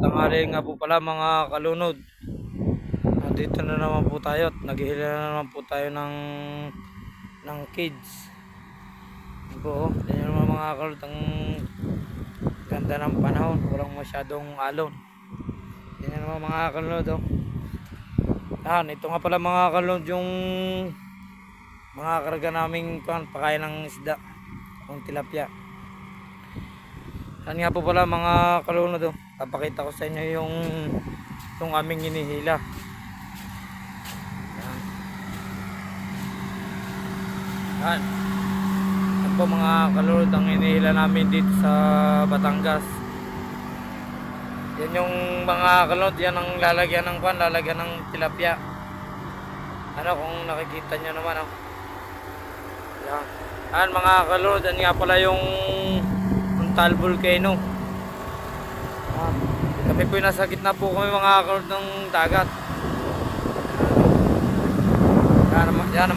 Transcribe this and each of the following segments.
Tanghali nga po pala mga kalunod. Dito na naman po tayo at naghihila na naman po tayo ng kids. Po, yan naman mga kalunod, ang ganda ng panahon, walang masyadong alon. Yan naman mga kalunod. Ito nga pala mga kalunod yung mga karga naming pakain ng isda, ng tilapia. Yan nga po pala mga kalunod. Papakita ko sa inyo yung aming hinihila. Yan po mga kalunod ang hinihila namin dito sa Batangas. Yan yung mga kalunod, yan ang lalagyan ng tilapia. Kung nakikita nyo naman yan mga kalunod, yan nga pala yung Puntal Volcano. Kami po nasa gitna po kami mga kalunod ng dagat. Yan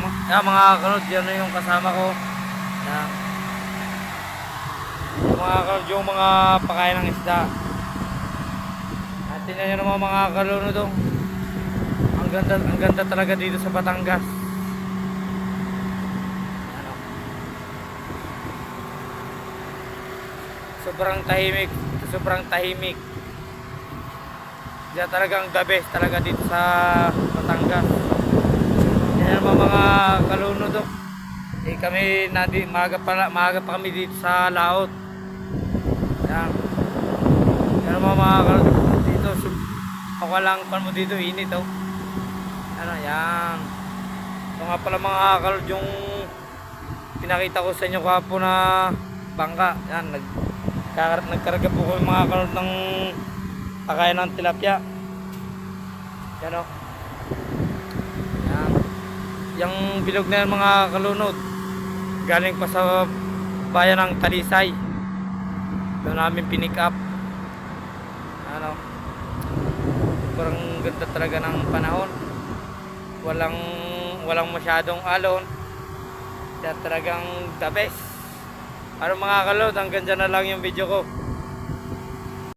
mga kalunod, yan yung kasama ko. Yan. Mga kalunod, yung mga pakain ng isda. At tingnan nyo naman mga kalunod. Ang ganda talaga dito sa Batangas. Sobrang tahimik. Diyan talagang the best talaga dito sa Batangas. Yan naman mga kalunod. Kami maaga pa kami dito sa laot. Yan naman mga kalunod dito. Pakalang mo dito, init yan. Ito nga pala mga kalunod yung pinakita ko sa inyo kahapon na bangka. Yan, nagkarga po kami mga kalunod ng pakain ng tilapia. Yan yan. Yung bilog na yan mga kalunod, galing pa sa bayan ng Talisay. Doon namin pinick up. Parang ganda talaga ng panahon. Walang masyadong alon. Kaya talagang the best. Mga kalunod, hanggang dyan na lang yung video ko.